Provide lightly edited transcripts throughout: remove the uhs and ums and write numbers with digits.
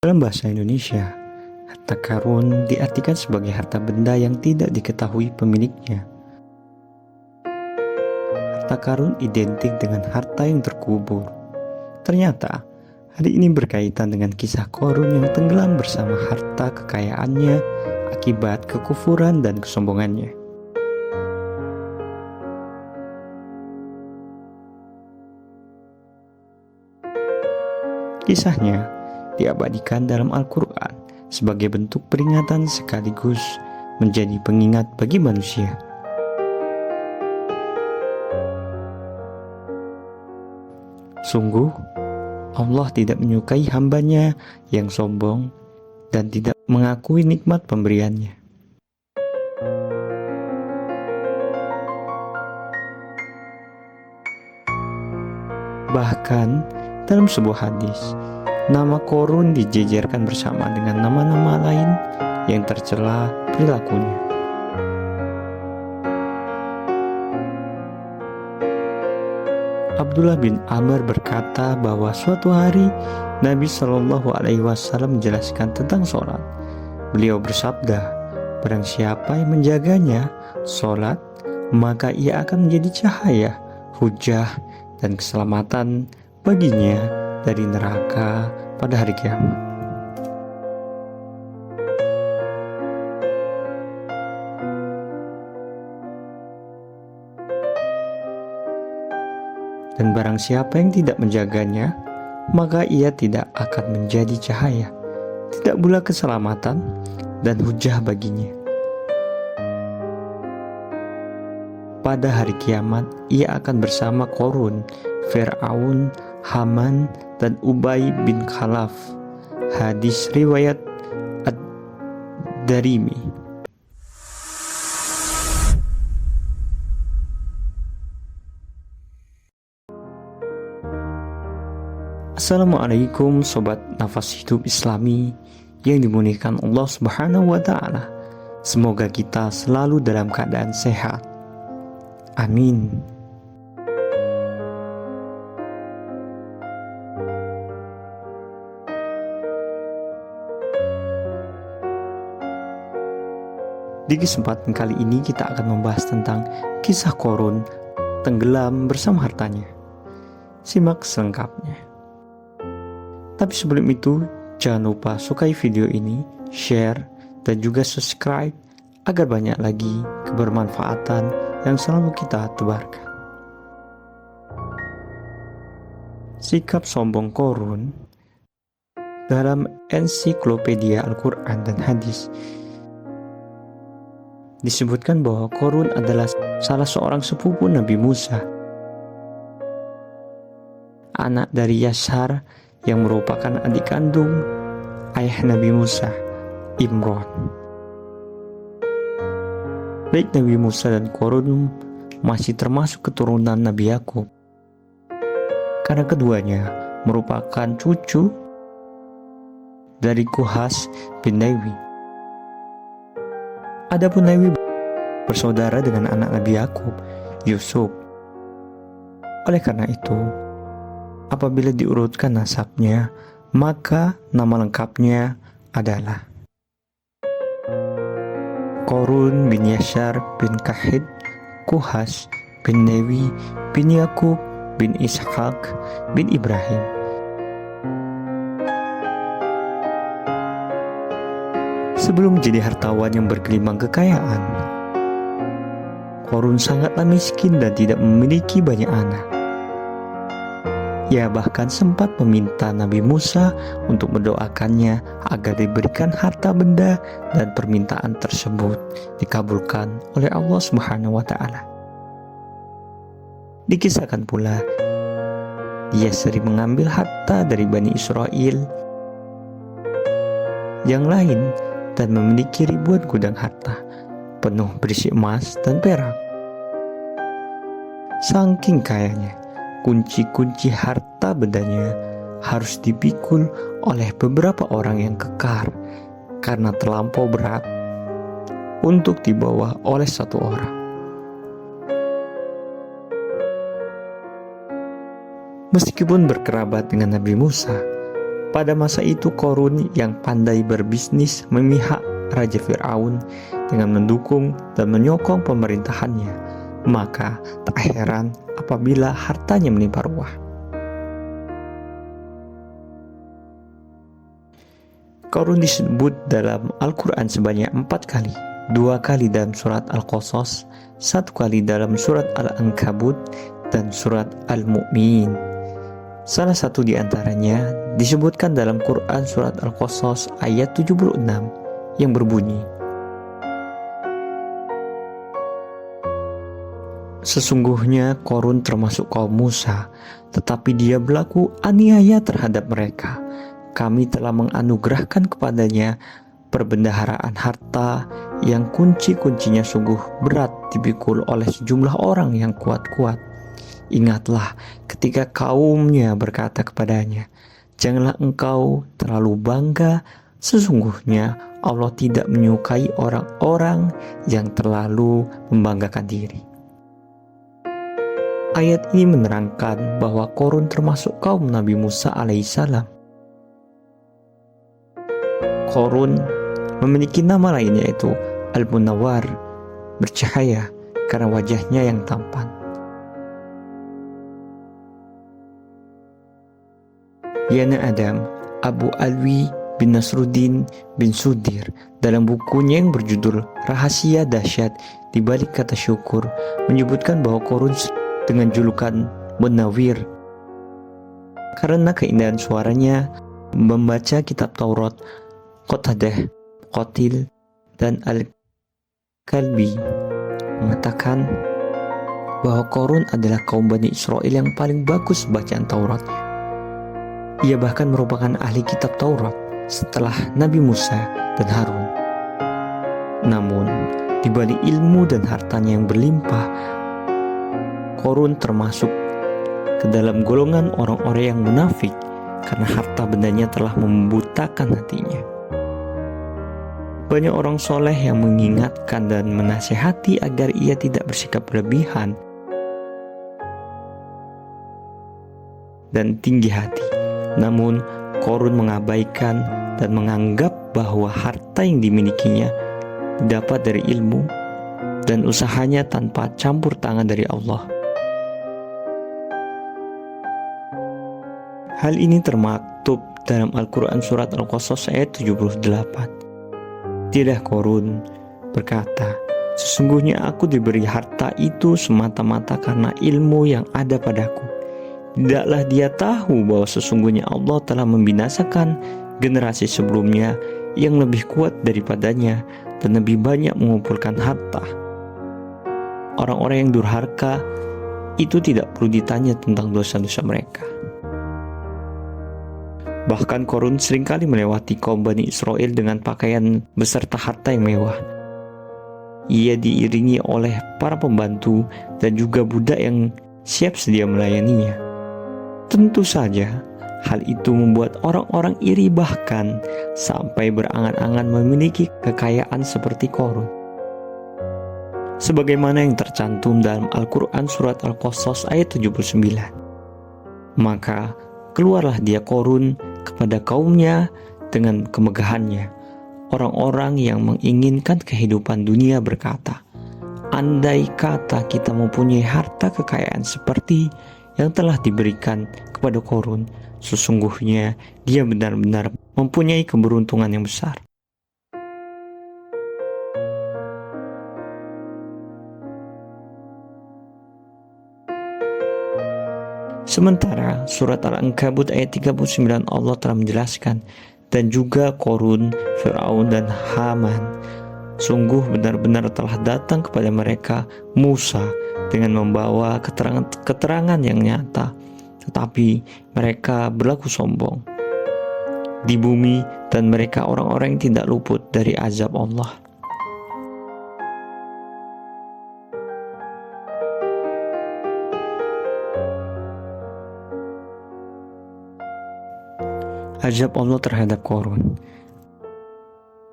Dalam bahasa Indonesia, harta karun diartikan sebagai harta benda yang tidak diketahui pemiliknya. Harta karun identik dengan harta yang terkubur. Ternyata, hari ini berkaitan dengan kisah Korun yang tenggelam bersama harta kekayaannya akibat kekufuran dan kesombongannya. Kisahnya diabadikan dalam Al-Quran sebagai bentuk peringatan sekaligus menjadi pengingat bagi manusia. Sungguh, Allah tidak menyukai hambanya yang sombong dan tidak mengakui nikmat pemberiannya. Bahkan, dalam sebuah hadis, nama Korun dijejerkan bersama dengan nama-nama lain yang tercela perilakunya. Abdullah bin Amr berkata bahwa suatu hari Nabi Shallallahu Alaihi Wasallam menjelaskan tentang sholat. Beliau bersabda, barang siapa yang menjaganya sholat, maka ia akan menjadi cahaya, hujah, dan keselamatan baginya dari neraka pada hari kiamat. Dan barang siapa yang tidak menjaganya, maka ia tidak akan menjadi cahaya, tidak pula keselamatan dan hujah baginya. Pada hari kiamat, ia akan bersama Korun, Fir'aun, Haman, dan Ubay bin Khalaf. Hadis riwayat Ad-Darimi. Assalamualaikum sobat nafas hidup Islami yang dimuliakan Allah Subhanahu wa Ta'ala. Semoga kita selalu dalam keadaan sehat. Amin. Di kesempatan kali ini kita akan membahas tentang kisah Korun tenggelam bersama hartanya. Simak selengkapnya. Tapi sebelum itu, jangan lupa sukai video ini, share, dan juga subscribe agar banyak lagi kebermanfaatan yang selalu kita tebarkan. Sikap sombong Korun. Dalam ensiklopedia Al-Quran dan Hadis disebutkan bahwa Korun adalah salah seorang sepupu Nabi Musa, anak dari Yashar yang merupakan adik kandung ayah Nabi Musa, Imran. Baik Nabi Musa dan Korun masih termasuk keturunan Nabi Yakub, karena keduanya merupakan cucu dari Kuhas bin Lewi. Adapun Lewi bersaudara dengan anak Nabi Yakub, Yusuf. Oleh karena itu, apabila diurutkan nasabnya, maka nama lengkapnya adalah Korun bin Yashar bin Kahid, Kuhas bin Lewi bin Yakub bin Ishaq bin Ibrahim. Sebelum menjadi hartawan yang bergelimang kekayaan, Korun sangatlah miskin dan tidak memiliki banyak anak. Ia bahkan sempat meminta Nabi Musa untuk mendoakannya agar diberikan harta benda, dan permintaan tersebut dikabulkan oleh Allah Subhanahu wa Ta'ala. Dikisahkan pula, dia sering mengambil harta dari Bani Israel yang lain dan memiliki ribuan gudang harta penuh berisi emas dan perak. Saking kayanya, kunci-kunci harta bendanya harus dipikul oleh beberapa orang yang kekar karena terlampau berat untuk dibawa oleh satu orang. Meskipun berkerabat dengan Nabi Musa, Pada masa itu Korun yang pandai berbisnis memihak Raja Fir'aun dengan mendukung dan menyokong pemerintahannya. Maka tak heran apabila hartanya melimpah ruah. Korun disebut dalam Al-Quran sebanyak 4 kali. 2 kali dalam surat Al-Qasas, 1 kali dalam surat Al-Ankabut, dan surat Al-Mu'min. Salah satu di antaranya disebutkan dalam Quran surat Al-Qasas ayat 76 yang berbunyi, "Sesungguhnya Korun termasuk kaum Musa, tetapi dia berlaku aniaya terhadap mereka. Kami telah menganugerahkan kepadanya perbendaharaan harta yang kunci-kuncinya sungguh berat dipikul oleh sejumlah orang yang kuat-kuat. Ingatlah ketika kaumnya berkata kepadanya, 'Janganlah engkau terlalu bangga, sesungguhnya Allah tidak menyukai orang-orang yang terlalu membanggakan diri.'" Ayat ini menerangkan bahwa Korun termasuk kaum Nabi Musa alaihissalam. Korun memiliki nama lainnya yaitu Al-Munawwar, bercahaya karena wajahnya yang tampan. Yana Adam, Abu Alwi bin Nasruddin bin Sudir dalam bukunya yang berjudul Rahasia Dahsyat di Balik Kata Syukur menyebutkan bahwa Korun dengan julukan Munawwir karena keindahan suaranya membaca kitab Taurat. Qatadah, Qatil, dan Al-Kalbi mengatakan bahwa Korun adalah kaum Bani Israel yang paling bagus bacaan Tauratnya. Ia bahkan merupakan ahli kitab Taurat setelah Nabi Musa dan Harun. Namun, di balik ilmu dan hartanya yang berlimpah, Korun termasuk ke dalam golongan orang-orang yang munafik karena harta bendanya telah membutakan hatinya. Banyak orang soleh yang mengingatkan dan menasihati agar ia tidak bersikap berlebihan dan tinggi hati. Namun, Korun mengabaikan dan menganggap bahwa harta yang dimilikinya dapat dari ilmu dan usahanya tanpa campur tangan dari Allah. Hal ini termaktub dalam Al-Quran surat Al-Qasas ayat 78. Tidak, Korun berkata, "Sesungguhnya aku diberi harta itu semata-mata karena ilmu yang ada padaku. Tidaklah dia tahu bahwa sesungguhnya Allah telah membinasakan generasi sebelumnya yang lebih kuat daripadanya dan lebih banyak mengumpulkan harta. Orang-orang yang durhaka itu tidak perlu ditanya tentang dosa-dosa mereka." Bahkan Korun seringkali melewati kaum Bani Israel dengan pakaian beserta harta yang mewah. Ia diiringi oleh para pembantu dan juga budak yang siap sedia melayaninya. Tentu saja, hal itu membuat orang-orang iri bahkan sampai berangan-angan memiliki kekayaan seperti Korun. Sebagaimana yang tercantum dalam Al-Quran surat Al-Qasas ayat 79. Maka keluarlah dia Korun kepada kaumnya dengan kemegahannya. Orang-orang yang menginginkan kehidupan dunia berkata, "Andai kata kita mempunyai harta kekayaan seperti yang telah diberikan kepada Korun, sesungguhnya dia benar-benar mempunyai keberuntungan yang besar." Sementara surat Al-Ankabut ayat 39 Allah telah menjelaskan, "Dan juga Korun, Fir'aun dan Haman, sungguh benar-benar telah datang kepada mereka Musa dengan membawa keterangan yang nyata, tetapi mereka berlaku sombong di bumi dan mereka orang-orang yang tidak luput dari azab Allah." Azab Allah terhadap Korun.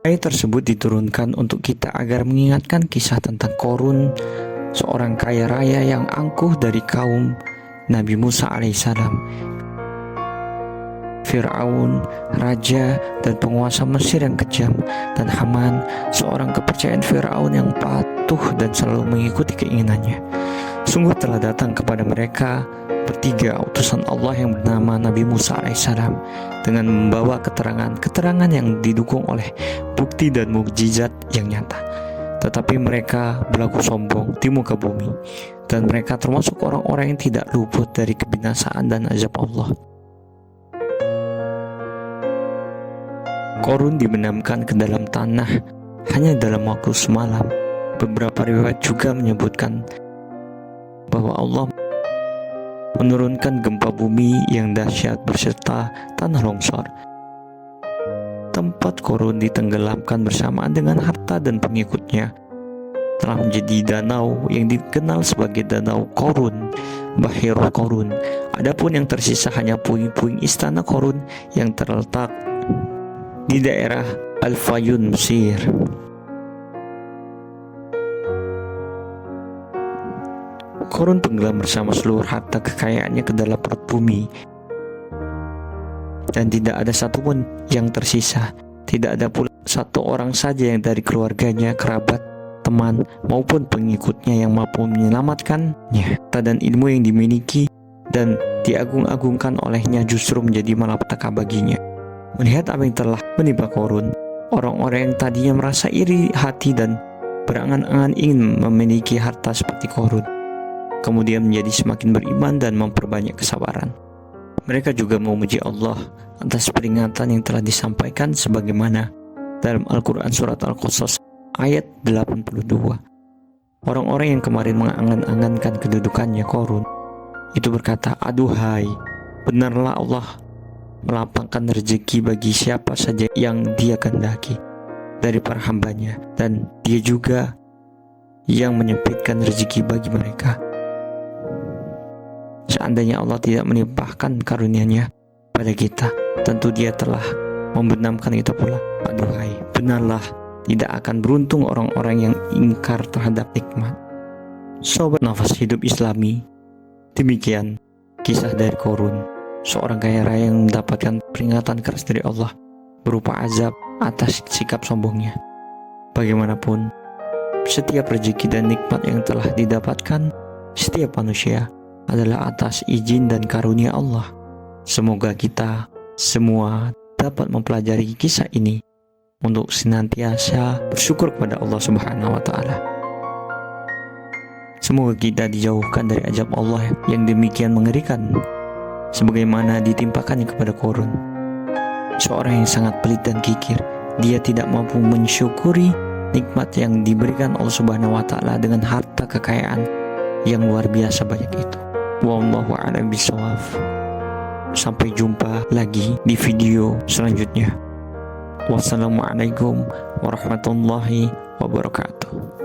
Ayat tersebut diturunkan untuk kita agar mengingatkan kisah tentang Korun, seorang kaya raya yang angkuh dari kaum Nabi Musa alaihissalam. Fir'aun, raja dan penguasa Mesir yang kejam, dan Haman, seorang kepercayaan Fir'aun yang patuh dan selalu mengikuti keinginannya. Sungguh telah datang kepada mereka bertiga utusan Allah yang bernama Nabi Musa alaihissalam dengan membawa keterangan yang didukung oleh bukti dan mukjizat yang nyata. Tetapi mereka berlaku sombong di muka bumi, dan mereka termasuk orang-orang yang tidak luput dari kebinasaan dan azab Allah. Korun dibenamkan ke dalam tanah hanya dalam waktu semalam. Beberapa riwayat juga menyebutkan bahwa Allah menurunkan gempa bumi yang dahsyat beserta tanah longsor. Tempat Korun ditenggelamkan bersamaan dengan harta dan pengikutnya telah menjadi danau yang dikenal sebagai Danau Korun, Bahirul Korun. Adapun yang tersisa hanya puing-puing istana Korun yang terletak di daerah Al-Fayun, Mesir. Korun tenggelam bersama seluruh harta kekayaannya ke dalam perut bumi, dan tidak ada satupun yang tersisa. Tidak ada pula satu orang saja yang dari keluarganya, kerabat, teman maupun pengikutnya yang mampu menyelamatkannya. Dan ilmu yang dimiliki dan diagung-agungkan olehnya justru menjadi malapetaka baginya. Melihat apa yang telah menimpa Korun, orang-orang yang tadinya merasa iri hati dan berangan-angan ingin memiliki harta seperti Korun, kemudian menjadi semakin beriman dan memperbanyak kesabaran. Mereka juga memuji Allah atas peringatan yang telah disampaikan sebagaimana dalam Al-Quran Surat Al-Qasas ayat 82. Orang-orang yang kemarin mengangan-angankan kedudukannya Korun itu berkata, "Aduhai, benarlah Allah melapangkan rezeki bagi siapa saja yang Dia kehendaki dari para hambanya, dan Dia juga yang menyempitkan rezeki bagi mereka. Seandainya Allah tidak melimpahkan karunia-Nya pada kita, tentu Dia telah membenamkan kita pula. Aduhai, benarlah tidak akan beruntung orang-orang yang ingkar terhadap nikmat." Sobat Nafas Hidup Islami, demikian kisah dari Korun, seorang kaya raya yang mendapatkan peringatan keras dari Allah berupa azab atas sikap sombongnya. Bagaimanapun, setiap rezeki dan nikmat yang telah didapatkan setiap manusia adalah atas izin dan karunia Allah. Semoga kita semua dapat mempelajari kisah ini untuk senantiasa bersyukur kepada Allah Subhanahu wa Ta'ala. Semoga kita dijauhkan dari azab Allah yang demikian mengerikan, sebagaimana ditimpakannya kepada Korun, seorang yang sangat pelit dan kikir. Dia tidak mampu mensyukuri nikmat yang diberikan Allah Subhanahu wa Ta'ala dengan harta kekayaan yang luar biasa banyak itu. Wallahu a'lam bishawab. Sampai jumpa lagi di video selanjutnya. Wassalamualaikum warahmatullahi wabarakatuh.